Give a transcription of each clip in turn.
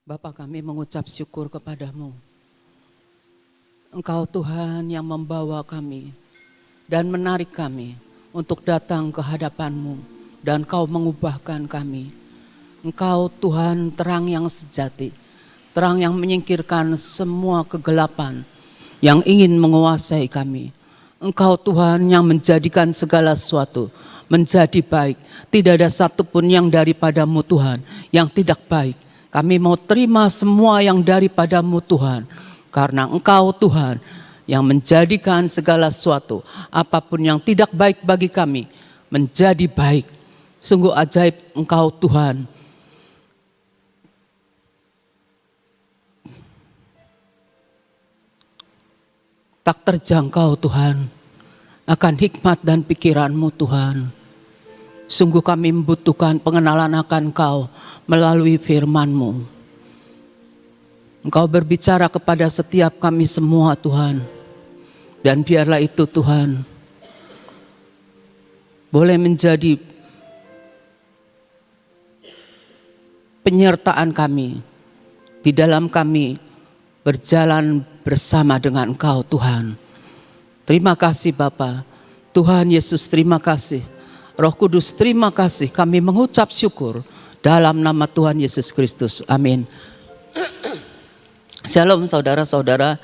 Bapa, kami mengucap syukur kepadamu. Engkau Tuhan yang membawa kami dan menarik kami untuk datang ke hadapan-Mu, dan Kau mengubahkan kami. Engkau Tuhan terang yang sejati, terang yang menyingkirkan semua kegelapan yang ingin menguasai kami. Engkau Tuhan yang menjadikan segala sesuatu menjadi baik. Tidak ada satupun yang daripada-Mu Tuhan yang tidak baik. Kami mau terima semua yang daripada-Mu Tuhan, karena Engkau Tuhan yang menjadikan segala sesuatu, apapun yang tidak baik bagi kami, menjadi baik. Sungguh ajaib Engkau Tuhan. Tak terjangkau Tuhan akan hikmat dan pikiran-Mu Tuhan. Sungguh kami membutuhkan pengenalan akan Engkau melalui firman-Mu. Engkau berbicara kepada setiap kami semua Tuhan. Dan biarlah itu Tuhan boleh menjadi penyertaan kami di dalam kami berjalan bersama dengan Engkau Tuhan. Terima kasih Bapa. Tuhan Yesus, terima kasih. Roh Kudus, terima kasih. Kami mengucap syukur dalam nama Tuhan Yesus Kristus. Amin. Shalom saudara-saudara.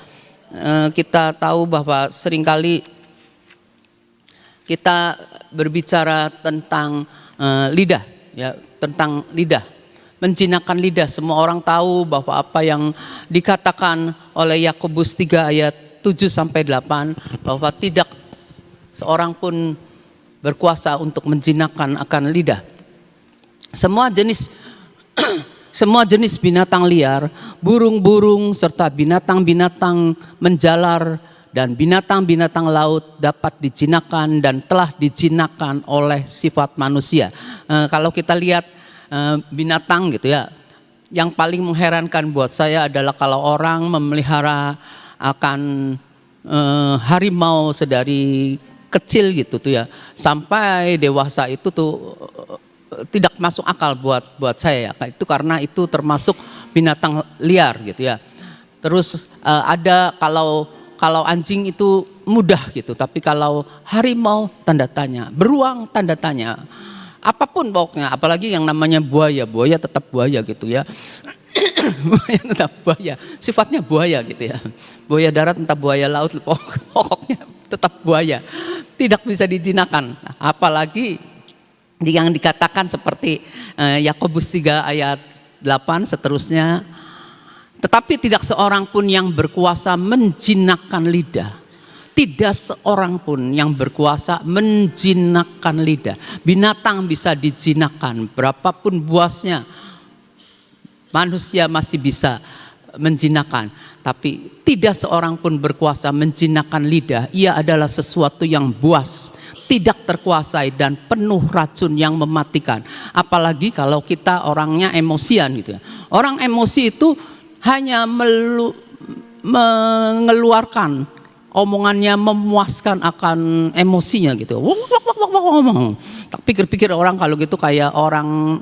Kita tahu bahwa seringkali kita berbicara tentang lidah, ya, tentang lidah. Menjinakkan lidah. Semua orang tahu bahwa apa yang dikatakan oleh Yakobus 3 ayat 7-8, bahwa tidak seorang pun berkuasa untuk menjinakkan akan lidah. Semua jenis binatang liar, burung-burung serta binatang-binatang menjalar dan binatang-binatang laut dapat dijinakkan dan telah dijinakkan oleh sifat manusia. Kalau kita lihat binatang gitu ya, yang paling mengherankan buat saya adalah kalau orang memelihara akan harimau sedari kecil gitu tuh ya, sampai dewasa itu tuh tidak masuk akal buat saya. Itu karena itu termasuk binatang liar gitu ya. Terus ada kalau anjing itu mudah gitu, tapi kalau harimau tanda tanya, beruang tanda tanya. Apapun pokoknya, apalagi yang namanya buaya tetap buaya gitu ya. Buaya tetap buaya, sifatnya buaya gitu ya. Buaya darat entah buaya laut, pokoknya tetap buaya. Tidak bisa dijinakkan, apalagi yang dikatakan seperti Yakobus 3 ayat 8 seterusnya. Tetapi tidak seorang pun yang berkuasa menjinakkan lidah. Tidak seorang pun yang berkuasa menjinakkan lidah. Binatang bisa dijinakkan, berapapun buasnya, manusia masih bisa menjinakkan. Tapi tidak seorang pun berkuasa menjinakkan lidah. Ia adalah sesuatu yang buas, tidak terkuasai dan penuh racun yang mematikan. Apalagi kalau kita orangnya emosian gitu ya. Orang emosi itu hanya mengeluarkan omongannya, memuaskan akan emosinya gitu. Tak pikir-pikir orang kalau gitu kayak orang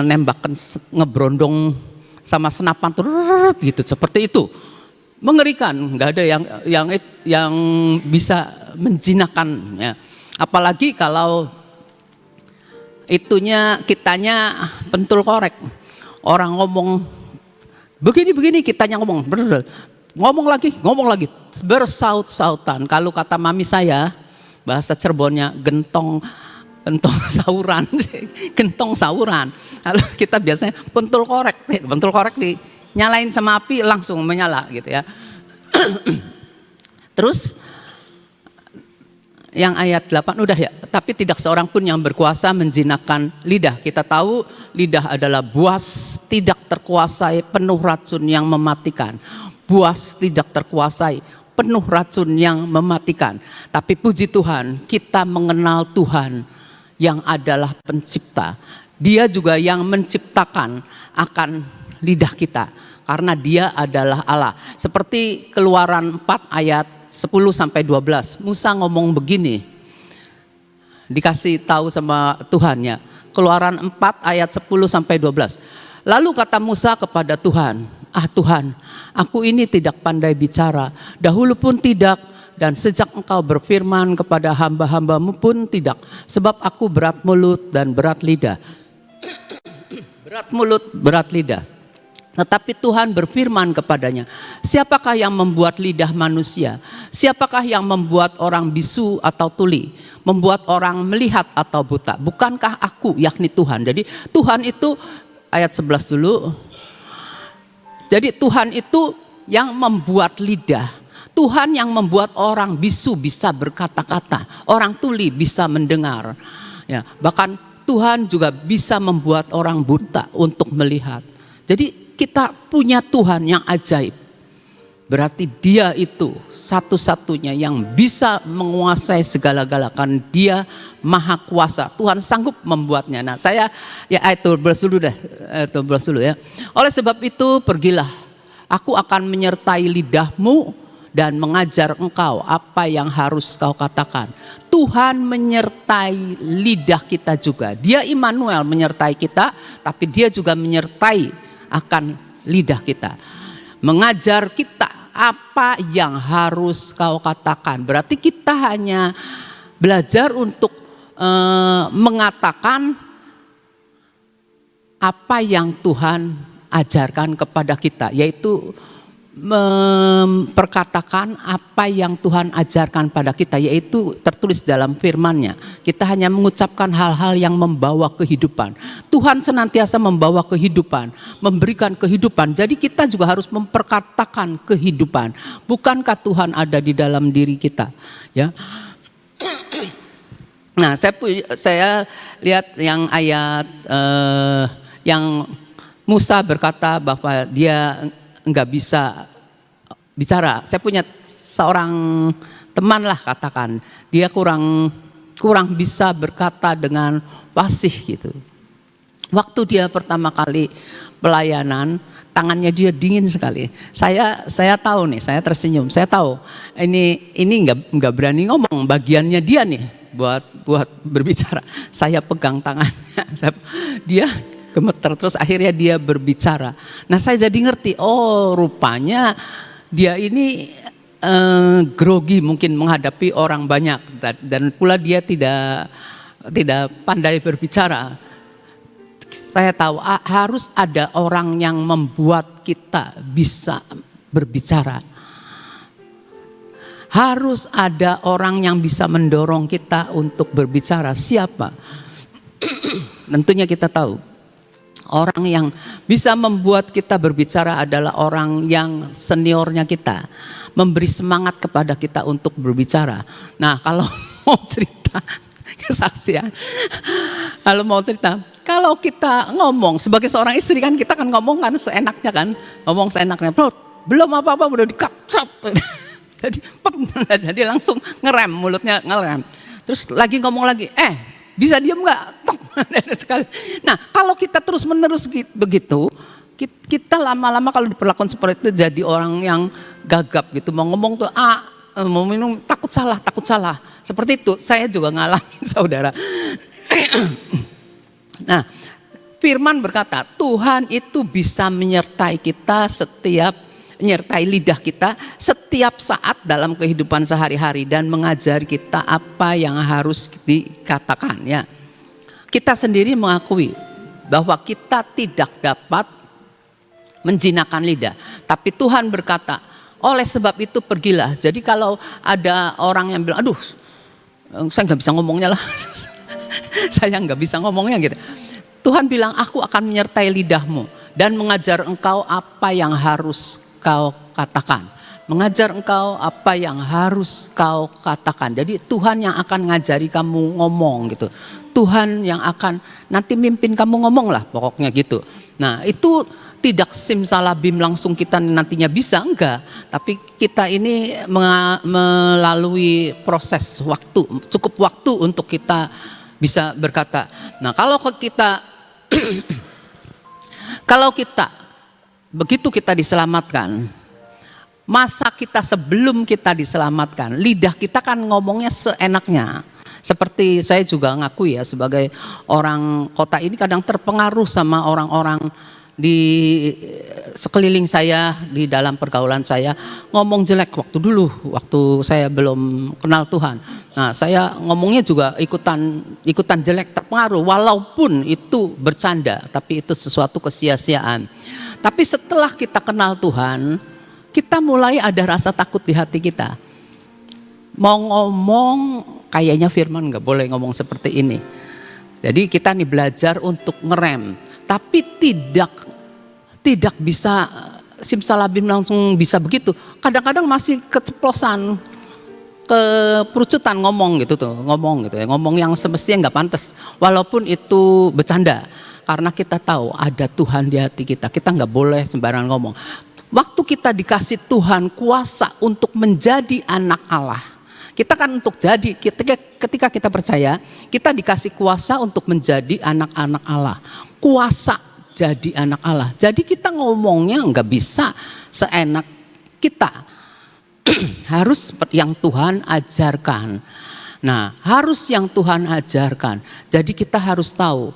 nembakan ngebrondong sama senapan gitu, seperti itu. Mengerikan, nggak ada yang bisa menjinakkan ya. Apalagi kalau kitanya pentul korek. Orang ngomong begini kitanya ngomong lagi bersaut-sautan. Kalau kata mami saya, bahasa Cirebonnya gentong sauran. Gentong sauran. Lalu kita biasanya pentul korek dinyalain sama api langsung menyala gitu ya. Terus yang ayat 8 udah ya, tapi tidak seorang pun yang berkuasa menjinakkan lidah. Kita tahu lidah adalah buas, tidak terkuasai, penuh racun yang mematikan. Buas tidak terkuasai, penuh racun yang mematikan. Tapi puji Tuhan, kita mengenal Tuhan yang adalah pencipta. Dia juga yang menciptakan akan lidah kita, karena dia adalah Allah. Seperti Keluaran 4 ayat 10-12, Musa ngomong begini, dikasih tahu sama Tuhan ya. Keluaran 4 ayat 10-12. Lalu kata Musa kepada Tuhan, Tuhan, aku ini tidak pandai bicara, dahulu pun tidak, dan sejak engkau berfirman kepada hamba-hambamu pun tidak, sebab aku berat mulut dan berat lidah. Berat mulut, berat lidah. Tetapi Tuhan berfirman kepadanya, siapakah yang membuat lidah manusia? Siapakah yang membuat orang bisu atau tuli? Membuat orang melihat atau buta? Bukankah aku, yakni Tuhan? Jadi Tuhan itu, ayat 11 dulu. Jadi Tuhan itu yang membuat lidah. Tuhan yang membuat orang bisu bisa berkata-kata. Orang tuli bisa mendengar. Ya, bahkan Tuhan juga bisa membuat orang buta untuk melihat. Jadi kita punya Tuhan yang ajaib. Berarti Dia itu satu-satunya yang bisa menguasai segala-gala, kan Dia maha kuasa. Tuhan sanggup membuatnya. Nah, saya ya ayat 12 dulu deh, ayat 12 dulu ya. Oleh sebab itu pergilah, aku akan menyertai lidahmu dan mengajar engkau apa yang harus kau katakan. Tuhan menyertai lidah kita juga. Dia Immanuel menyertai kita, tapi Dia juga menyertai akan lidah kita, mengajar kita apa yang harus kau katakan. Berarti kita hanya belajar untuk mengatakan apa yang Tuhan ajarkan kepada kita, yaitu memperkatakan apa yang Tuhan ajarkan pada kita, yaitu tertulis dalam firman-Nya. Kita hanya mengucapkan hal-hal yang membawa kehidupan. Tuhan senantiasa membawa kehidupan, memberikan kehidupan. Jadi kita juga harus memperkatakan kehidupan. Bukankah Tuhan ada di dalam diri kita? Ya. Nah, saya lihat yang ayat yang Musa berkata bahwa dia enggak bisa bicara. Saya punya seorang teman lah, katakan dia kurang bisa berkata dengan fasih gitu. Waktu dia pertama kali pelayanan, tangannya dia dingin sekali. Saya tahu nih, saya tersenyum. Saya tahu ini enggak berani ngomong, bagiannya dia nih buat berbicara. Saya pegang tangannya. Dia gemeter, terus akhirnya dia berbicara. Nah, saya jadi ngerti, oh rupanya dia ini grogi mungkin menghadapi orang banyak, dan pula dia tidak pandai berbicara. Saya tahu harus ada orang yang membuat kita bisa berbicara. Harus ada orang yang bisa mendorong kita untuk berbicara. Siapa? Tentunya kita tahu. Orang yang bisa membuat kita berbicara adalah orang yang seniornya kita, memberi semangat kepada kita untuk berbicara. Nah, kalau mau cerita kesaksian, kalau kita ngomong sebagai seorang istri kan, kita kan ngomong kan seenaknya kan, ngomong seenaknya, belum apa-apa udah di-cut. Jadi langsung ngerem, mulutnya ngerem. Terus lagi ngomong lagi, bisa diam nggak? Nah, kalau kita terus menerus begitu, kita lama-lama kalau diperlakukan seperti itu jadi orang yang gagap gitu. Mau ngomong tuh mau minum takut salah. Seperti itu saya juga ngalamin, saudara. Nah, firman berkata Tuhan itu bisa menyertai kita menyertai lidah kita setiap saat dalam kehidupan sehari-hari dan mengajari kita apa yang harus dikatakan ya. Kita sendiri mengakui bahwa kita tidak dapat menjinakkan lidah, tapi Tuhan berkata, oleh sebab itu pergilah. Jadi kalau ada orang yang bilang, aduh saya nggak bisa ngomongnya lah, saya nggak bisa ngomongnya gitu. Tuhan bilang, aku akan menyertai lidahmu dan mengajar engkau apa yang harus kau katakan. Mengajar engkau apa yang harus kau katakan. Jadi Tuhan yang akan ngajari kamu ngomong gitu. Tuhan yang akan nanti mimpin kamu ngomong lah pokoknya gitu. Nah, itu tidak simsalabim langsung kita nantinya bisa, enggak. Tapi kita ini melalui proses waktu, cukup waktu untuk kita bisa berkata. Nah, kalau kita begitu kita diselamatkan, masa kita sebelum kita diselamatkan, lidah kita kan ngomongnya seenaknya. Seperti saya juga ngaku ya, sebagai orang kota ini kadang terpengaruh sama orang-orang di sekeliling saya, di dalam pergaulan saya ngomong jelek waktu saya belum kenal Tuhan. Nah, saya ngomongnya juga ikutan jelek, terpengaruh, walaupun itu bercanda, tapi itu sesuatu kesia-siaan. Tapi setelah kita kenal Tuhan, kita mulai ada rasa takut di hati kita. Mau ngomong, kayaknya firman gak boleh ngomong seperti ini. Jadi kita nih belajar untuk ngerem, tapi tidak bisa simsalabim langsung bisa begitu. Kadang-kadang masih keceplosan, keperucutan ngomong gitu ya, ngomong yang semestinya nggak pantas, walaupun itu bercanda. Karena kita tahu ada Tuhan di hati kita nggak boleh sembarangan ngomong. Waktu kita dikasih Tuhan kuasa untuk menjadi anak Allah, kita kan untuk jadi, ketika kita percaya, kita dikasih kuasa untuk menjadi anak-anak Allah. Kuasa jadi anak Allah. Jadi kita ngomongnya nggak bisa seenak kita. Harus seperti yang Tuhan ajarkan. Nah, harus yang Tuhan ajarkan. Jadi kita harus tahu,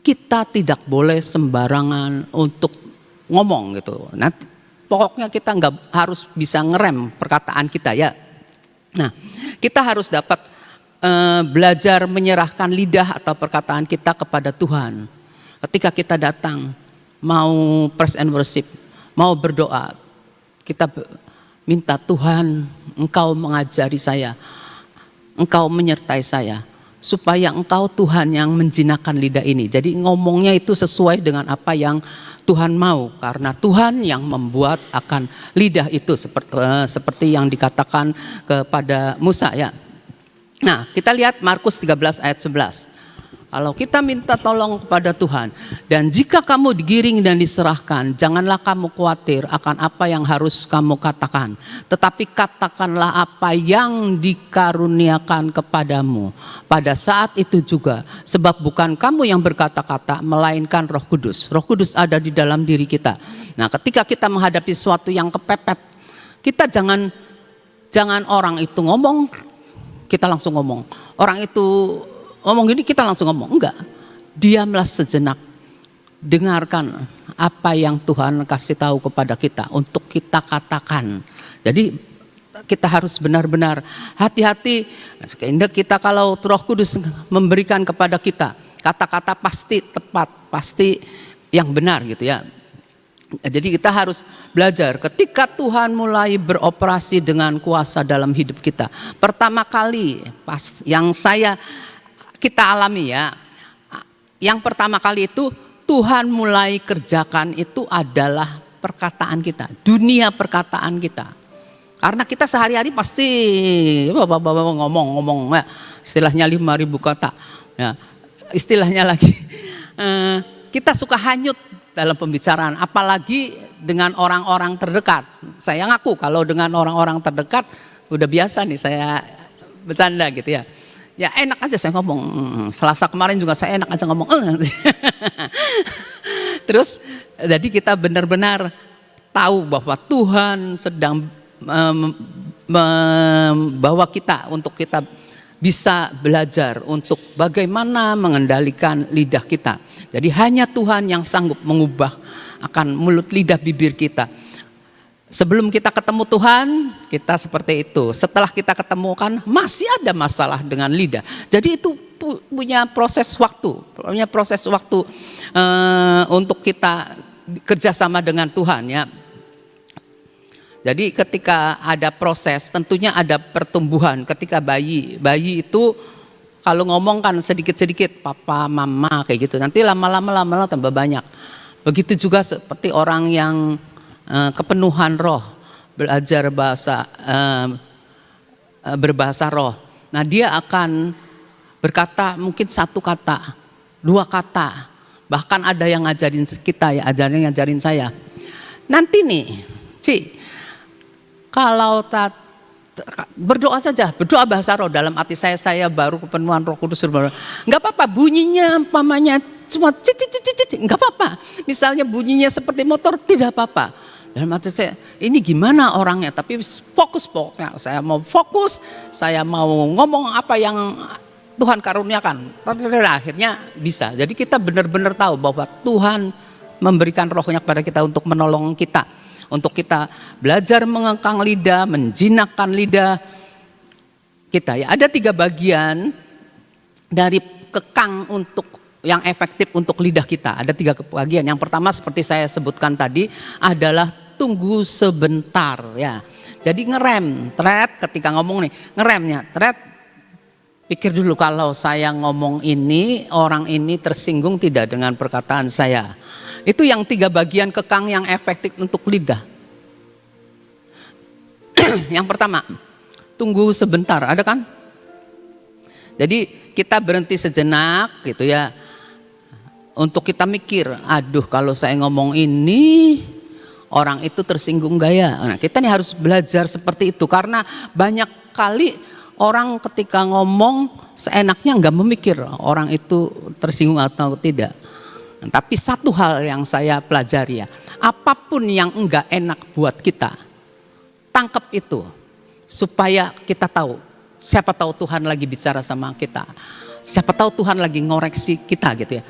kita tidak boleh sembarangan untuk ngomong gitu. Nah, pokoknya kita nggak harus bisa ngerem perkataan kita ya. Nah, kita harus dapat belajar menyerahkan lidah atau perkataan kita kepada Tuhan. Ketika kita datang mau praise and worship, mau berdoa, kita minta Tuhan, Engkau mengajari saya, Engkau menyertai saya, supaya Engkau Tuhan yang menjinakkan lidah ini. Jadi ngomongnya itu sesuai dengan apa yang Tuhan mau, karena Tuhan yang membuat akan lidah itu seperti yang dikatakan kepada Musa ya. Nah, kita lihat Markus 13 ayat 11. Kalau kita minta tolong kepada Tuhan, dan jika kamu digiring dan diserahkan, janganlah kamu khawatir akan apa yang harus kamu katakan, tetapi katakanlah apa yang dikaruniakan kepadamu pada saat itu juga, sebab bukan kamu yang berkata-kata, melainkan Roh Kudus. Roh Kudus ada di dalam diri kita. Nah, ketika kita menghadapi sesuatu yang kepepet, kita jangan orang itu ngomong, kita langsung ngomong. Orang itu ngomong gini, kita langsung ngomong. Enggak, diamlah sejenak, dengarkan apa yang Tuhan kasih tahu kepada kita untuk kita katakan. Jadi kita harus benar-benar hati-hati. Kita kalau Roh Kudus memberikan kepada kita kata-kata pasti tepat, pasti yang benar gitu ya. Jadi kita harus belajar ketika Tuhan mulai beroperasi dengan kuasa dalam hidup kita. Pertama kali yang kita alami ya, yang pertama kali itu Tuhan mulai kerjakan itu adalah perkataan kita, dunia perkataan kita. Karena kita sehari-hari pasti ngomong ya, istilahnya 5.000 kata ya, istilahnya lagi kita suka hanyut dalam pembicaraan, apalagi dengan orang-orang terdekat. Saya ngaku kalau dengan orang-orang terdekat udah biasa nih saya bercanda gitu ya. Ya enak aja saya ngomong. Selasa kemarin juga saya enak aja ngomong. Terus jadi kita benar-benar tahu bahwa Tuhan sedang membawa kita untuk kita bisa belajar untuk bagaimana mengendalikan lidah kita. Jadi hanya Tuhan yang sanggup mengubah akan mulut lidah bibir kita. Sebelum kita ketemu Tuhan, kita seperti itu. Setelah kita ketemu kan masih ada masalah dengan lidah. Jadi itu punya proses waktu, untuk kita kerjasama dengan Tuhan ya. Jadi ketika ada proses, tentunya ada pertumbuhan. Ketika bayi itu kalau ngomong kan sedikit-sedikit, papa, mama kayak gitu. Nanti lama-lama tambah banyak. Begitu juga seperti orang yang kepenuhan roh, belajar berbahasa roh. Nah, dia akan berkata mungkin 1 kata, 2 kata, bahkan ada yang ngajarin kita ya, ngajarin saya. Nanti nih, kalau berdoa saja, berdoa bahasa roh dalam hati saya baru kepenuhan Roh Kudus. Enggak apa-apa bunyinya, umpamanya cuma cicit, enggak apa-apa. Misalnya bunyinya seperti motor, tidak apa-apa. Dalam hati saya, ini gimana orangnya, tapi fokus pokoknya. Saya mau fokus, saya mau ngomong apa yang Tuhan karuniakan. Akhirnya bisa. Jadi kita benar-benar tahu bahwa Tuhan memberikan rohnya kepada kita untuk menolong kita. Untuk kita belajar mengekang lidah, menjinakkan lidah kita. Ya, ada 3 bagian dari kekang untuk yang efektif untuk lidah kita. Ada 3 bagian. Yang pertama seperti saya sebutkan tadi adalah tunggu sebentar ya. Jadi ngerem, ketika ngomong nih, ngeremnya, pikir dulu kalau saya ngomong ini, orang ini tersinggung tidak dengan perkataan saya. Itu yang 3 bagian kekang yang efektif untuk lidah. Yang pertama, tunggu sebentar, ada kan? Jadi kita berhenti sejenak gitu ya. Untuk kita mikir, aduh kalau saya ngomong ini, orang itu tersinggung gak ya? Nah, kita nih harus belajar seperti itu. Karena banyak kali orang ketika ngomong seenaknya nggak memikir orang itu tersinggung atau tidak. Nah, tapi satu hal yang saya pelajari ya, apapun yang enggak enak buat kita, tangkap itu supaya kita tahu. Siapa tahu Tuhan lagi bicara sama kita. Siapa tahu Tuhan lagi ngoreksi kita gitu ya.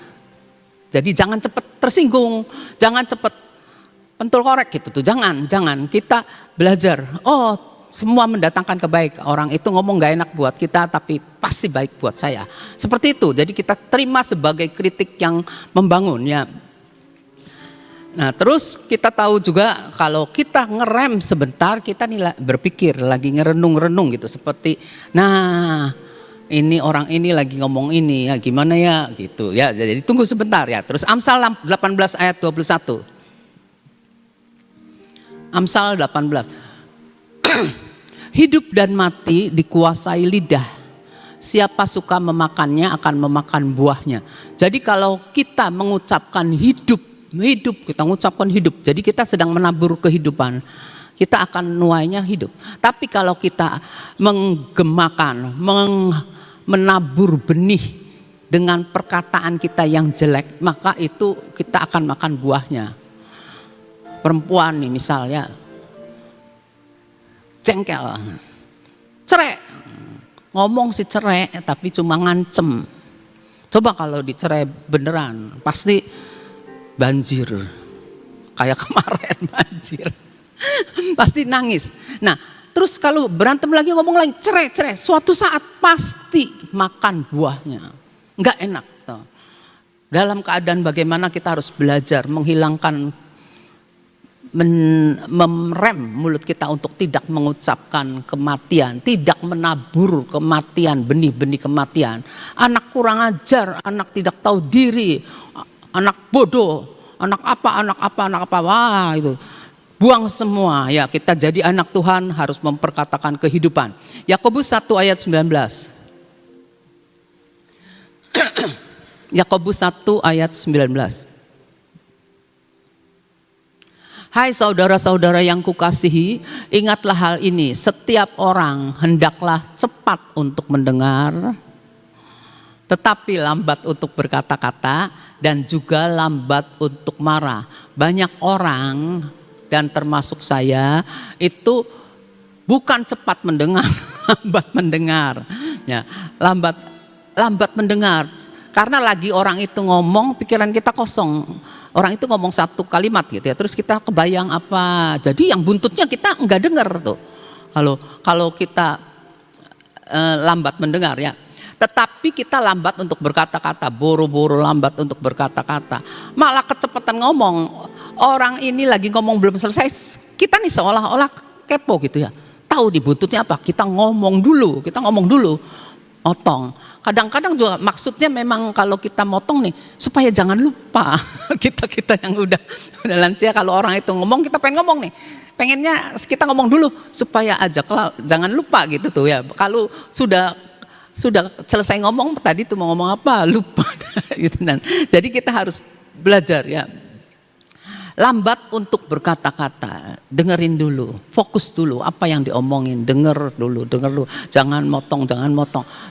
Jadi jangan cepat tersinggung, jangan cepat pentul korek gitu tuh. Jangan kita belajar. Oh, semua mendatangkan kebaikan. Orang itu ngomong gak enak buat kita tapi pasti baik buat saya. Seperti itu. Jadi kita terima sebagai kritik yang membangun ya. Nah terus kita tahu juga kalau kita ngerem sebentar, kita nih berpikir, lagi ngerenung-renung gitu. Seperti nah ini orang ini lagi ngomong ini ya gimana ya gitu ya. Jadi tunggu sebentar ya. Terus Amsal 18 ayat 21. Amsal 18. Hidup dan mati dikuasai lidah. Siapa suka memakannya akan memakan buahnya. Jadi kalau kita mengucapkan hidup, kita mengucapkan hidup. Jadi kita sedang menabur kehidupan. Kita akan nuainya hidup. Tapi kalau kita menggemakan, menabur benih dengan perkataan kita yang jelek, maka itu kita akan makan buahnya. Perempuan nih misalnya, jengkel, cerai, ngomong sih cerai tapi cuma ngancem. Coba kalau dicerai beneran pasti banjir, kayak kemarin banjir, pasti nangis. Nah terus kalau berantem lagi ngomong lagi cerai, suatu saat pasti makan buahnya, nggak enak. Dalam keadaan bagaimana kita harus belajar menghilangkan merem mulut kita untuk tidak mengucapkan kematian, tidak menabur kematian, benih-benih kematian. Anak kurang ajar, anak tidak tahu diri, anak bodoh, anak apa, wah itu buang semua ya. Kita jadi anak Tuhan harus memperkatakan kehidupan. Yakobus 1 ayat 19. Yakobus 1 ayat 19. Hai saudara-saudara yang kukasihi, ingatlah hal ini, setiap orang hendaklah cepat untuk mendengar, tetapi lambat untuk berkata-kata dan juga lambat untuk marah. Banyak orang dan termasuk saya itu bukan cepat mendengar, lambat mendengar. Ya, lambat mendengar. Karena lagi orang itu ngomong, pikiran kita kosong. Orang itu ngomong satu kalimat gitu ya, terus kita kebayang apa. Jadi yang buntutnya kita enggak dengar tuh. Kalau kita lambat mendengar ya. Tetapi kita lambat untuk berkata-kata, buru-buru lambat untuk berkata-kata. Malah kecepatan ngomong. Orang ini lagi ngomong belum selesai, kita nih seolah-olah kepo gitu ya. Tahu di buntutnya apa? Kita ngomong dulu. Otong. Kadang-kadang juga maksudnya memang kalau kita motong nih supaya jangan lupa. kita yang udah lansia, kalau orang itu ngomong kita pengen ngomong nih. Pengennya kita ngomong dulu supaya aja jangan lupa gitu tuh ya. Kalau sudah selesai ngomong tadi tuh mau ngomong apa lupa gitu. Jadi kita harus belajar ya. Lambat untuk berkata-kata, dengerin dulu, fokus dulu apa yang diomongin, denger dulu, jangan motong.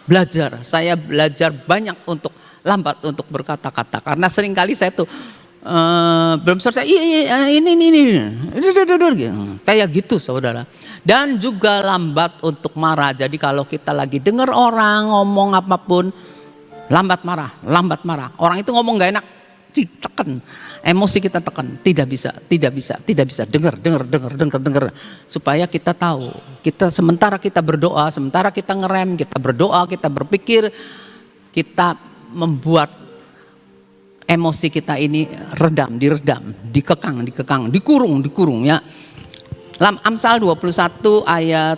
Belajar, saya belajar banyak untuk lambat untuk berkata-kata, karena seringkali saya tuh belum selesai, ini, kayak gitu saudara. Dan juga lambat untuk marah, jadi kalau kita lagi denger orang ngomong apapun, lambat marah. Orang itu ngomong gak enak, ditekan, emosi kita tekan, tidak bisa, dengar, supaya kita tahu, kita sementara kita berdoa, sementara kita ngerem, kita berdoa, kita berpikir, kita membuat emosi kita ini diredam, dikekang, dikurung ya. Amsal 21 ayat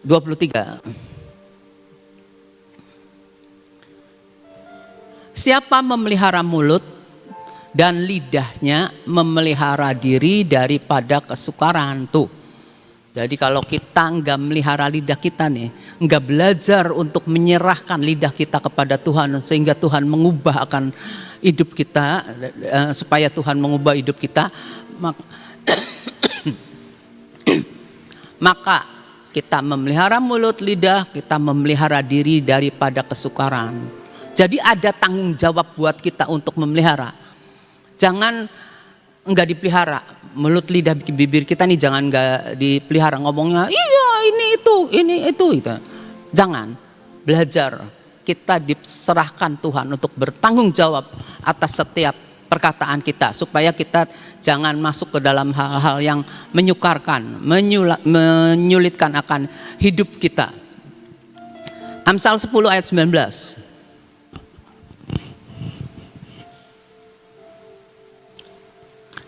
23. Siapa memelihara mulut dan lidahnya memelihara diri daripada kesukaran. Tuh. Jadi kalau kita enggak melihara lidah kita nih, enggak belajar untuk menyerahkan lidah kita kepada Tuhan sehingga Tuhan mengubah akan hidup kita, supaya Tuhan mengubah hidup kita, maka kita memelihara mulut, lidah, kita memelihara diri daripada kesukaran. Jadi ada tanggung jawab buat kita untuk memelihara. Jangan enggak dipelihara. Mulut, lidah, bibir kita nih jangan enggak dipelihara, ngomongnya iya ini itu. Jangan. Belajar. Kita diserahkan Tuhan untuk bertanggung jawab atas setiap perkataan kita, supaya kita jangan masuk ke dalam hal-hal yang menyukarkan, menyulitkan akan hidup kita. Amsal 10 ayat 19.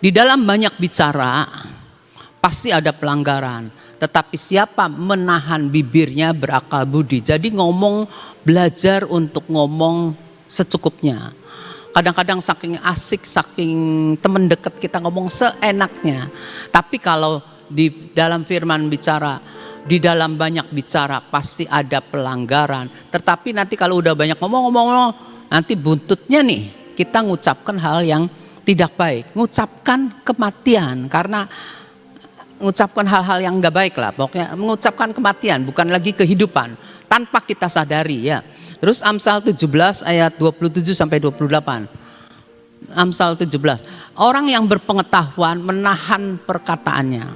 Di dalam banyak bicara pasti ada pelanggaran, tetapi siapa menahan bibirnya berakal budi. Jadi belajar untuk ngomong secukupnya. Kadang-kadang saking asik, saking teman dekat kita ngomong seenaknya. Tapi kalau di dalam firman bicara, di dalam banyak bicara pasti ada pelanggaran. Tetapi nanti kalau udah banyak ngomong, nanti buntutnya nih kita ngucapkan hal yang tidak baik, ngucapkan kematian, karena mengucapkan hal-hal yang enggak baik lah, pokoknya mengucapkan kematian, bukan lagi kehidupan, tanpa kita sadari ya. Terus Amsal 17 ayat 27 sampai 28. Amsal 17. Orang yang berpengetahuan menahan perkataannya.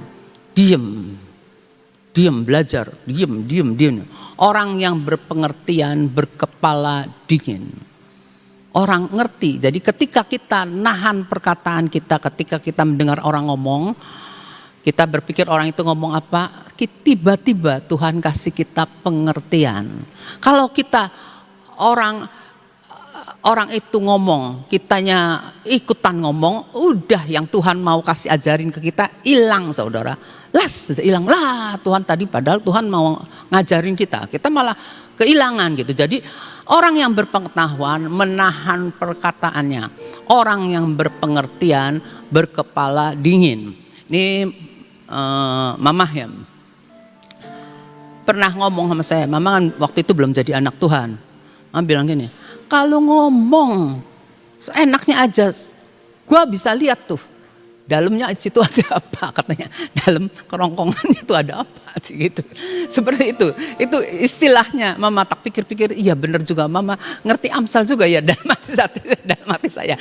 Diam, belajar, diam. Orang yang berpengertian berkepala dingin. Orang ngerti, jadi ketika kita nahan perkataan kita, ketika kita mendengar orang ngomong, kita berpikir orang itu ngomong apa, tiba-tiba Tuhan kasih kita pengertian. Kalau kita orang itu ngomong, kitanya ikutan ngomong, udah yang Tuhan mau kasih ajarin ke kita hilang, saudara. Hilang lah, Tuhan tadi padahal Tuhan mau ngajarin kita malah kehilangan gitu. Jadi orang yang berpengetahuan menahan perkataannya, orang yang berpengertian berkepala dingin. Ini Mama ya pernah ngomong sama saya. Mama kan waktu itu belum jadi anak Tuhan. Mama bilang gini, kalau ngomong seenaknya aja, gua bisa lihat tuh dalamnya di situ ada apa, katanya dalam kerongkongan itu ada apa gitu. Seperti itu istilahnya. Mama tak pikir-pikir, iya benar juga, Mama ngerti Amsal juga ya dalam hati saya.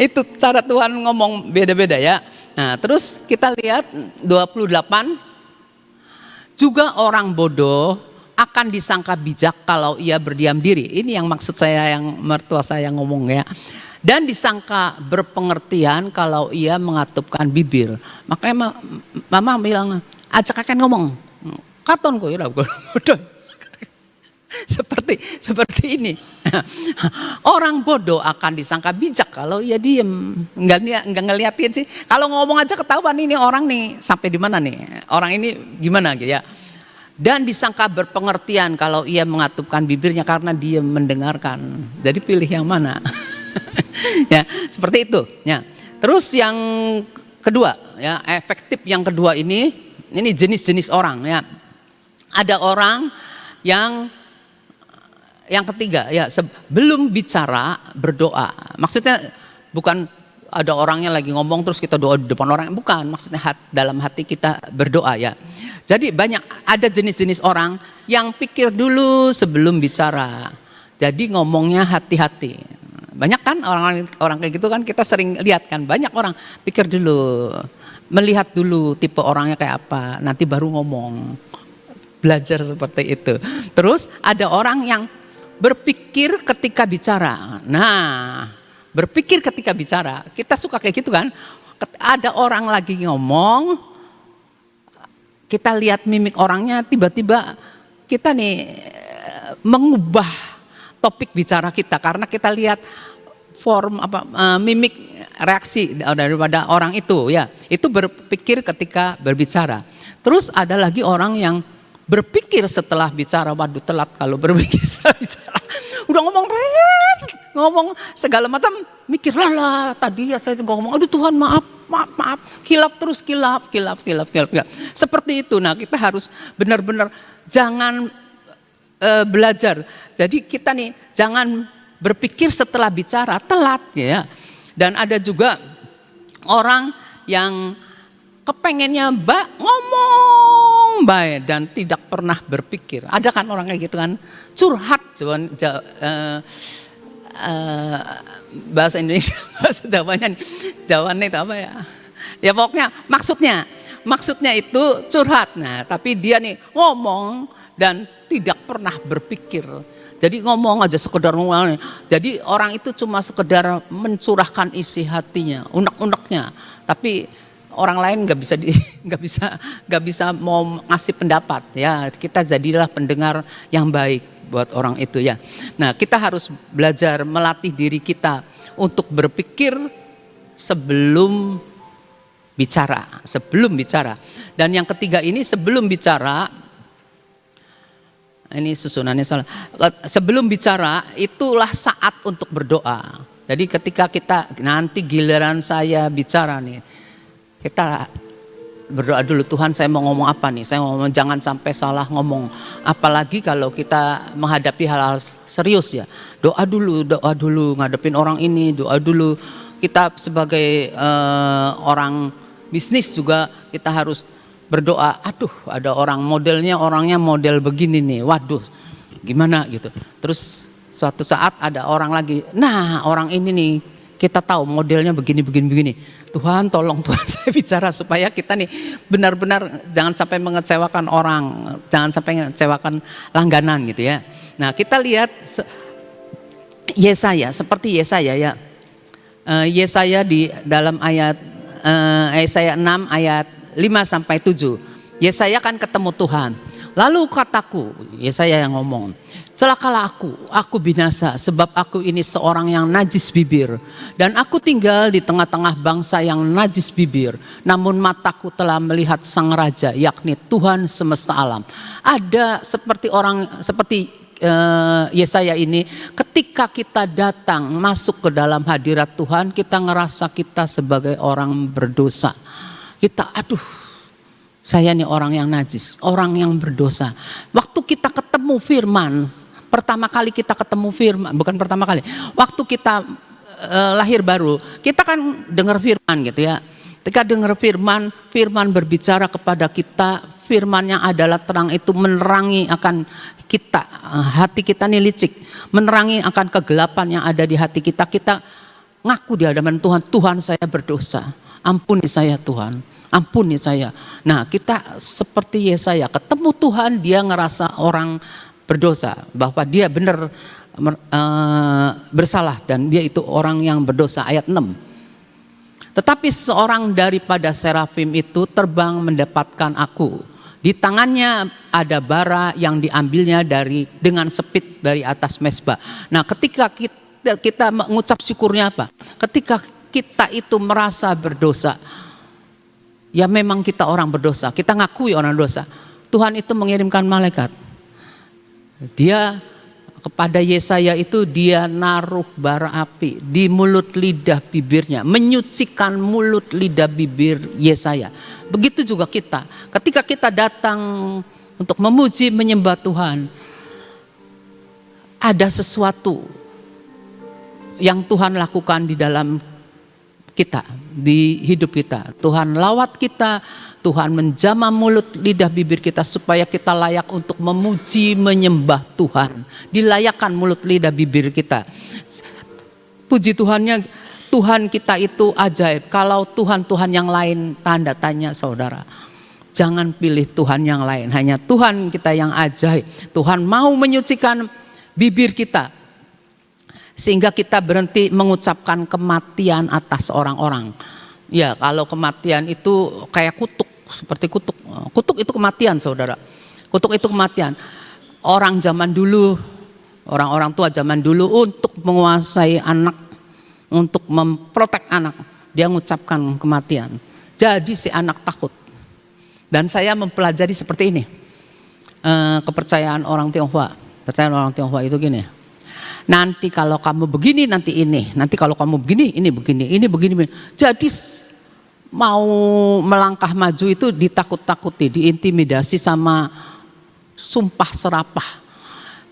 Itu cara Tuhan ngomong beda-beda ya. Nah terus kita lihat 28, juga orang bodoh akan disangka bijak kalau ia berdiam diri. Ini yang maksud saya, yang mertua saya ngomong ya. Dan disangka berpengertian kalau ia mengatupkan bibir. Makanya Mama bilang, ajak kakek ngomong. Katon kok ya bodoh. Seperti ini. Orang bodoh akan disangka bijak kalau ia diem. Enggak ngeliatin sih. Kalau ngomong aja ketahuan ini orang nih sampai di mana nih. Orang ini gimana gitu ya. Dan disangka berpengertian kalau ia mengatupkan bibirnya karena dia mendengarkan. Jadi pilih yang mana? Ya, seperti itu ya. Terus yang kedua ya, efektif yang kedua ini jenis-jenis orang ya. Ada orang yang ketiga ya, sebelum bicara berdoa. Maksudnya bukan ada orangnya lagi ngomong terus kita doa di depan orang, bukan. Maksudnya dalam hati kita berdoa ya. Jadi ada jenis-jenis orang yang pikir dulu sebelum bicara. Jadi ngomongnya hati-hati. Banyak kan orang kayak gitu kan, kita sering lihat kan, banyak orang pikir dulu, melihat dulu tipe orangnya kayak apa, nanti baru ngomong. Belajar seperti itu. Terus ada orang yang berpikir ketika bicara. Nah, berpikir ketika bicara. Kita suka kayak gitu kan. Ada orang lagi ngomong, kita lihat mimik orangnya, tiba-tiba kita nih mengubah topik bicara kita karena kita lihat form mimik reaksi daripada orang itu ya. Itu berpikir ketika berbicara. Terus ada lagi orang yang berpikir setelah bicara. Waduh, telat kalau berpikir setelah bicara. Udah ngomong segala macam, mikir lah tadi ya saya ngomong, aduh Tuhan maaf, kilap. Seperti itu. Nah, kita harus benar-benar jangan belajar. Jadi kita nih jangan berpikir setelah bicara, telat ya. Dan ada juga orang yang kepengennya ngomong baik dan tidak pernah berpikir. Ada kan orang kayak gitu kan, curhat. Bahasa Indonesia, bahasa Jawanya itu apa ya? Ya pokoknya maksudnya itu curhat. Nah, tapi dia nih ngomong dan tidak pernah berpikir. Jadi ngomong aja sekedar ngomong. Jadi orang itu cuma sekedar mencurahkan isi hatinya, unek-uneknya. Tapi orang lain nggak bisa mau ngasih pendapat ya. Kita jadilah pendengar yang baik buat orang itu ya. Nah, kita harus belajar melatih diri kita untuk berpikir sebelum bicara. Dan yang ketiga ini sebelum bicara. Ini susunannya salah. Sebelum bicara itulah saat untuk berdoa. Jadi ketika kita nanti giliran saya bicara nih, kita berdoa dulu, Tuhan saya mau ngomong apa nih, saya ngomong jangan sampai salah ngomong. Apalagi kalau kita menghadapi hal-hal serius ya, doa dulu ngadepin orang ini, doa dulu. Kita sebagai orang bisnis juga kita harus berdoa, aduh ada orangnya model begini nih, waduh gimana gitu. Terus suatu saat ada orang lagi, nah orang ini nih kita tahu modelnya begini. Tuhan tolong Tuhan saya bicara supaya kita nih benar-benar jangan sampai mengecewakan orang, jangan sampai mengecewakan langganan gitu ya. Nah kita lihat seperti Yesaya ya. Yesaya di dalam ayat Yesaya 6 ayat 5-7. Yesaya kan ketemu Tuhan. Lalu kataku, Yesaya yang ngomong, celakalah aku binasa sebab aku ini seorang yang najis bibir. Dan aku tinggal di tengah-tengah bangsa yang najis bibir. Namun mataku telah melihat sang raja, yakni Tuhan semesta alam. Ada seperti Yesaya ini, ketika kita datang masuk ke dalam hadirat Tuhan, kita ngerasa kita sebagai orang berdosa. Kita saya nih orang yang najis, orang yang berdosa. Waktu kita ketemu firman, pertama kali kita ketemu firman, bukan pertama kali, waktu kita lahir baru, kita kan dengar firman gitu ya. Ketika dengar firman berbicara kepada kita, firman yang adalah terang itu menerangi akan kita, hati kita nih licik, menerangi akan kegelapan yang ada di hati kita. Kita ngaku di hadapan Tuhan, Tuhan saya berdosa, ampuni saya Tuhan, ampuni saya. Nah kita seperti Yesaya, ketemu Tuhan dia ngerasa orang berdosa, bahwa dia benar bersalah dan dia itu orang yang berdosa. Ayat 6. Tetapi seorang daripada serafim itu terbang mendapatkan aku. Di tangannya ada bara yang diambilnya dengan sepit dari atas mezbah. Nah ketika kita mengucap syukurnya apa? Ketika kita itu merasa berdosa, ya memang kita orang berdosa, kita ngakui orang dosa. Tuhan itu mengirimkan malaikat. Dia kepada Yesaya itu dia naruh bara api di mulut lidah bibirnya, menyucikan mulut lidah bibir Yesaya. Begitu juga kita, ketika kita datang untuk memuji menyembah Tuhan, ada sesuatu yang Tuhan lakukan di dalam kita, di hidup kita. Tuhan lawat kita, Tuhan menjamah mulut lidah bibir kita supaya kita layak untuk memuji menyembah Tuhan. Dilayakkan mulut lidah bibir kita. Puji Tuhannya, Tuhan kita itu ajaib. Kalau Tuhan-Tuhan yang lain, tanda tanya saudara. Jangan pilih Tuhan yang lain, hanya Tuhan kita yang ajaib. Tuhan mau menyucikan bibir kita. Sehingga kita berhenti mengucapkan kematian atas orang-orang. Ya, kalau kematian itu kayak kutuk, seperti kutuk. Kutuk itu kematian, saudara. Kutuk itu kematian. Orang zaman dulu, orang-orang tua zaman dulu untuk menguasai anak, untuk memprotek anak, dia mengucapkan kematian. Jadi si anak takut. Dan saya mempelajari seperti ini. Kepercayaan orang Tionghoa. Percayaan orang Tionghoa itu gini. Nanti kalau kamu begini, nanti ini. Nanti kalau kamu begini, ini begini. Ini begini. Jadi mau melangkah maju itu ditakut-takuti, diintimidasi sama sumpah serapah.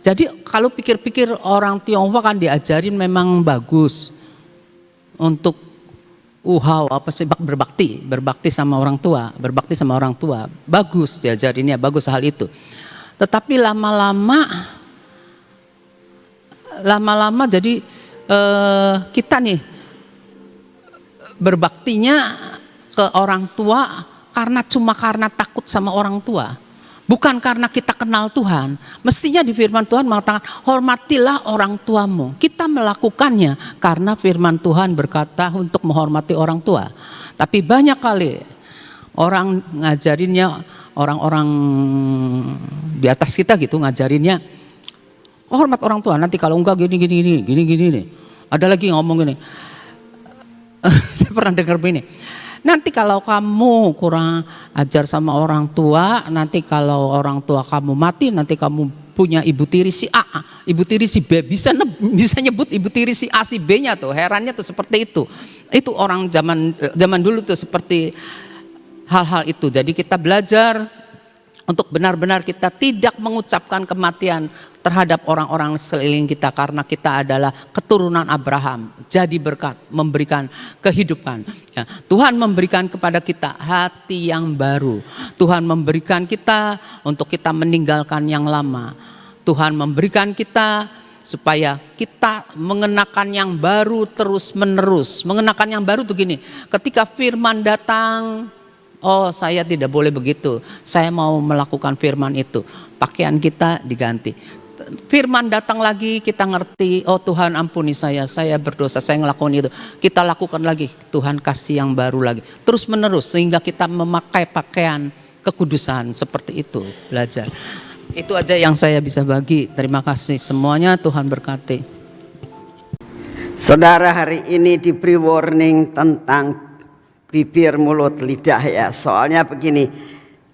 Jadi kalau pikir-pikir orang Tionghoa kan diajarin memang bagus untuk berbakti sama orang tua, bagus diajarinnya, bagus hal itu. Tetapi lama-lama jadi kita nih berbaktinya ke orang tua karena takut sama orang tua. Bukan karena kita kenal Tuhan. Mestinya di firman Tuhan mengatakan hormatilah orang tuamu. Kita melakukannya karena firman Tuhan berkata untuk menghormati orang tua. Tapi banyak kali orang ngajarinnya, orang-orang di atas kita gitu ngajarinnya, hormat orang tua. Nanti kalau enggak gini. Ada lagi ngomong gini. Saya pernah dengar begini. Nanti kalau kamu kurang ajar sama orang tua, nanti kalau orang tua kamu mati, nanti kamu punya ibu tiri si A, ibu tiri si B, bisa nyebut ibu tiri si A si B-nya tuh. Herannya tuh seperti itu. Itu orang zaman dulu tuh seperti hal-hal itu. Jadi kita belajar untuk benar-benar kita tidak mengucapkan kematian terhadap orang-orang sekeliling kita karena kita adalah keturunan Abraham. Jadi berkat, memberikan kehidupan. Ya, Tuhan memberikan kepada kita hati yang baru. Tuhan memberikan kita untuk kita meninggalkan yang lama. Tuhan memberikan kita supaya kita mengenakan yang baru terus menerus. Mengenakan yang baru tuh gini, ketika firman datang, oh saya tidak boleh begitu, saya mau melakukan firman itu. Pakaian kita diganti. Firman datang lagi, kita ngerti, oh Tuhan ampuni saya berdosa, saya ngelakuin itu. Kita lakukan lagi, Tuhan kasih yang baru lagi. Terus menerus sehingga kita memakai pakaian kekudusan seperti itu, belajar. Itu aja yang saya bisa bagi. Terima kasih semuanya, Tuhan berkati. Saudara, hari ini diberi warning tentang bibir, mulut, lidah ya. Soalnya begini,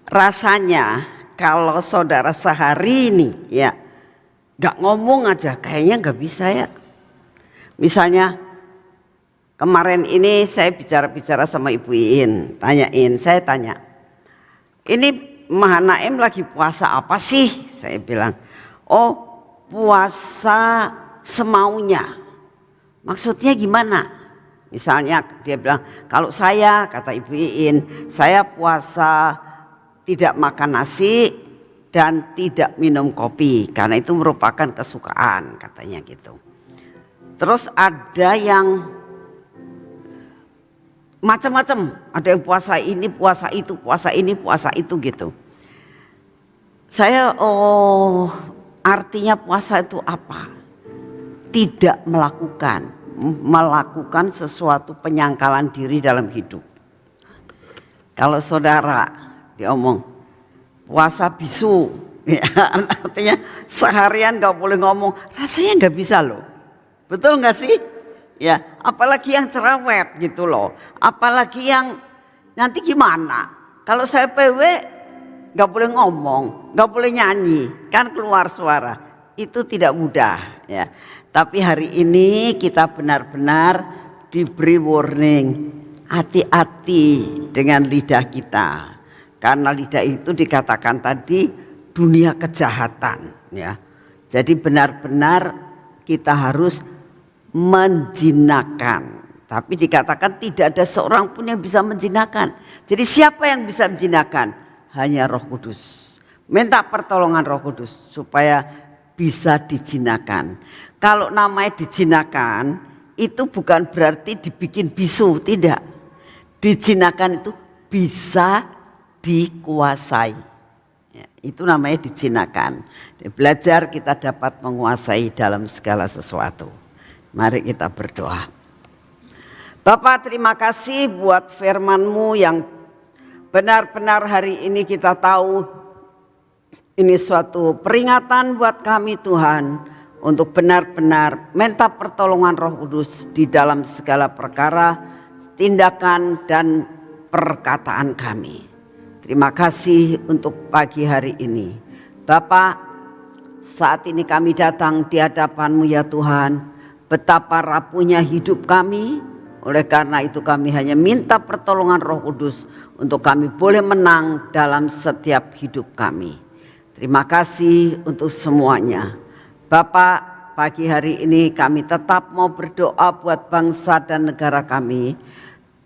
rasanya kalau saudara sehari ini ya gak ngomong aja kayaknya gak bisa ya. Misalnya kemarin ini saya bicara sama Ibu Iin, saya tanya, ini Mahanaim lagi puasa apa sih? Saya bilang, oh puasa semaunya. Maksudnya gimana? Misalnya dia bilang, kalau saya, kata Ibu Iin, saya puasa tidak makan nasi dan tidak minum kopi karena itu merupakan kesukaan, katanya gitu. Terus ada yang macam-macam, ada yang puasa ini, puasa itu, puasa ini, puasa itu gitu. Saya, oh artinya puasa itu apa? Tidak melakukan sesuatu penyangkalan diri dalam hidup. Kalau saudara diomong puasa bisu, ya, artinya seharian gak boleh ngomong, rasanya gak bisa loh. Betul gak sih? Ya, apalagi yang cerewet gitu loh. Apalagi yang nanti gimana? Kalau saya PW gak boleh ngomong, gak boleh nyanyi, kan keluar suara. Itu tidak mudah ya. Tapi hari ini kita benar-benar diberi warning, hati-hati dengan lidah kita. Karena lidah itu dikatakan tadi dunia kejahatan ya. Jadi benar-benar kita harus menjinakkan. Tapi dikatakan tidak ada seorang pun yang bisa menjinakkan. Jadi siapa yang bisa menjinakkan? Hanya Roh Kudus. Minta pertolongan Roh Kudus supaya bisa dijinakkan. Kalau namanya dijinakkan itu bukan berarti dibikin bisu, tidak. Dijinakkan itu bisa dikuasai ya, itu namanya dijinakkan. Belajar kita dapat menguasai dalam segala sesuatu. Mari kita berdoa. Bapak, terima kasih buat firman-Mu yang benar-benar hari ini kita tahu ini suatu peringatan buat kami Tuhan, untuk benar-benar minta pertolongan Roh Kudus di dalam segala perkara, tindakan dan perkataan kami. Terima kasih untuk pagi hari ini. Bapak, saat ini kami datang di hadapan-Mu ya Tuhan, betapa rapuhnya hidup kami. Oleh karena itu kami hanya minta pertolongan Roh Kudus untuk kami boleh menang dalam setiap hidup kami. Terima kasih untuk semuanya. Bapak, pagi hari ini kami tetap mau berdoa buat bangsa dan negara kami.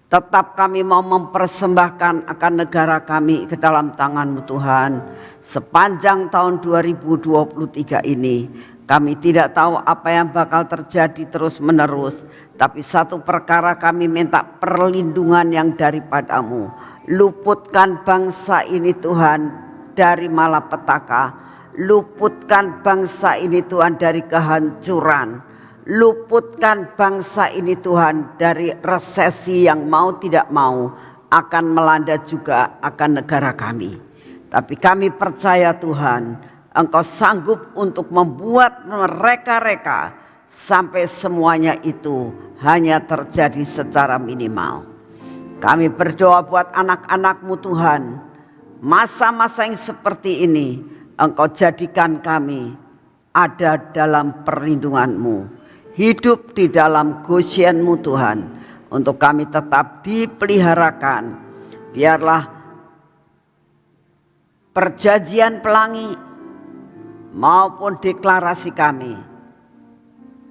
Tetap kami mau mempersembahkan akan negara kami ke dalam tangan-Mu Tuhan. Sepanjang tahun 2023 ini kami tidak tahu apa yang bakal terjadi terus menerus. Tapi satu perkara kami minta perlindungan yang daripada-Mu. Luputkan bangsa ini Tuhan dari malapetaka. Luputkan bangsa ini Tuhan dari kehancuran. Luputkan bangsa ini Tuhan dari resesi yang mau tidak mau akan melanda juga akan negara kami. Tapi kami percaya Tuhan, Engkau sanggup untuk membuat mereka-reka sampai semuanya itu hanya terjadi secara minimal. Kami berdoa buat anak-anak-Mu Tuhan. Masa-masa yang seperti ini Engkau jadikan kami ada dalam perlindungan-Mu. Hidup di dalam Gosyen-Mu Tuhan. Untuk kami tetap dipeliharakan. Biarlah perjanjian pelangi maupun deklarasi kami,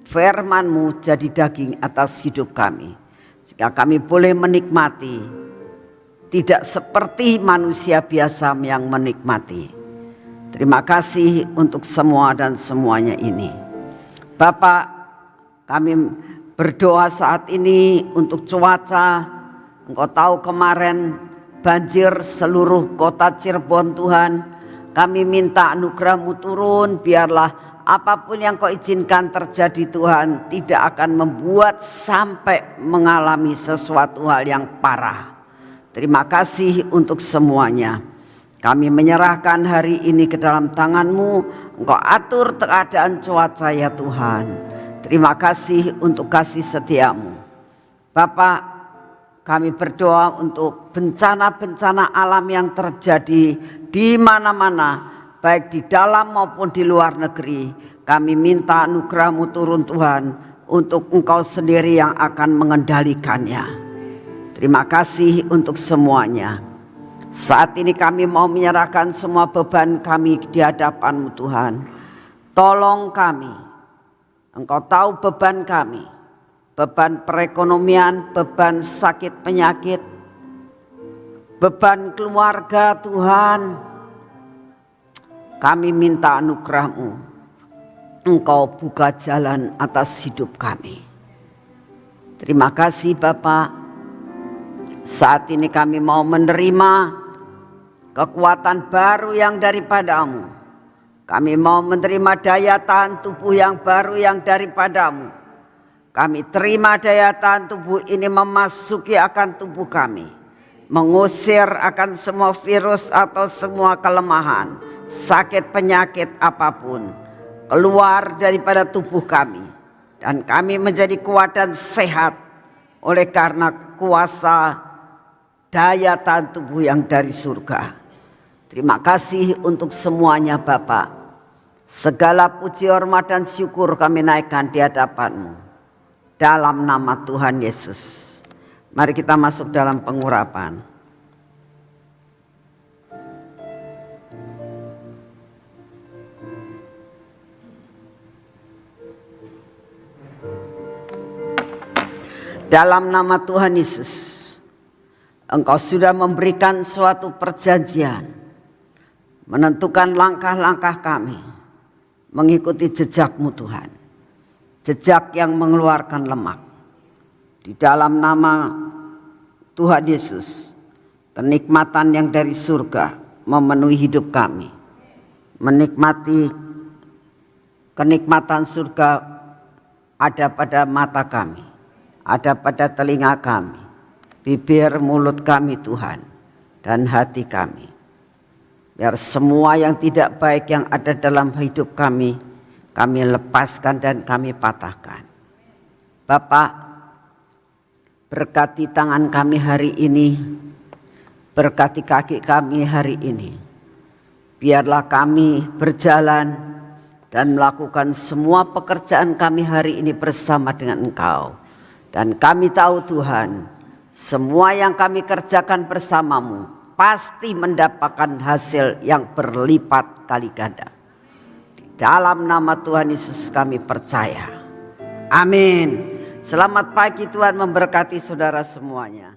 firman-Mu jadi daging atas hidup kami, sehingga kami boleh menikmati, tidak seperti manusia biasa yang menikmati. Terima kasih untuk semua dan semuanya ini. Bapak, kami berdoa saat ini untuk cuaca. Engkau tahu kemarin banjir seluruh kota Cirebon Tuhan. Kami minta anugerah-Mu turun, biarlah apapun yang Kau izinkan terjadi Tuhan tidak akan membuat sampai mengalami sesuatu hal yang parah. Terima kasih untuk semuanya. Kami menyerahkan hari ini ke dalam tangan-Mu. Engkau atur keadaan cuaca ya Tuhan. Terima kasih untuk kasih setia-Mu. Bapak, kami berdoa untuk bencana-bencana alam yang terjadi di mana-mana, baik di dalam maupun di luar negeri. Kami minta anugerah-Mu turun Tuhan, untuk Engkau sendiri yang akan mengendalikannya. Terima kasih untuk semuanya. Saat ini kami mau menyerahkan semua beban kami di hadapan-Mu Tuhan. Tolong kami. Engkau tahu beban kami. Beban perekonomian, beban sakit penyakit, beban keluarga Tuhan. Kami minta anugerah-Mu. Engkau buka jalan atas hidup kami. Terima kasih Bapak. Saat ini kami mau menerima kekuatan baru yang daripada-Mu. Kami mau menerima daya tahan tubuh yang baru yang daripada-Mu. Kami terima daya tahan tubuh ini memasuki akan tubuh kami. Mengusir akan semua virus atau semua kelemahan, sakit penyakit apapun. Keluar daripada tubuh kami. Dan kami menjadi kuat dan sehat. Oleh karena kuasa daya tahan tubuh yang dari surga. Terima kasih untuk semuanya Bapak. Segala puji hormat dan syukur kami naikkan di hadapan-Mu. Dalam nama Tuhan Yesus. Mari kita masuk dalam pengurapan. Dalam nama Tuhan Yesus. Engkau sudah memberikan suatu perjanjian. Menentukan langkah-langkah kami. Mengikuti jejak-Mu Tuhan. Jejak yang mengeluarkan lemak. Di dalam nama Tuhan Yesus, kenikmatan yang dari surga memenuhi hidup kami. Menikmati kenikmatan surga ada pada mata kami, ada pada telinga kami, bibir mulut kami Tuhan, dan hati kami. Biar semua yang tidak baik yang ada dalam hidup kami lepaskan dan kami patahkan. Bapak, berkati tangan kami hari ini, berkati kaki kami hari ini. Biarlah kami berjalan dan melakukan semua pekerjaan kami hari ini bersama dengan Engkau. Dan kami tahu Tuhan, semua yang kami kerjakan bersamamu pasti mendapatkan hasil yang berlipat kali ganda. Di dalam nama Tuhan Yesus kami percaya. Amin. Selamat pagi, Tuhan memberkati saudara semuanya.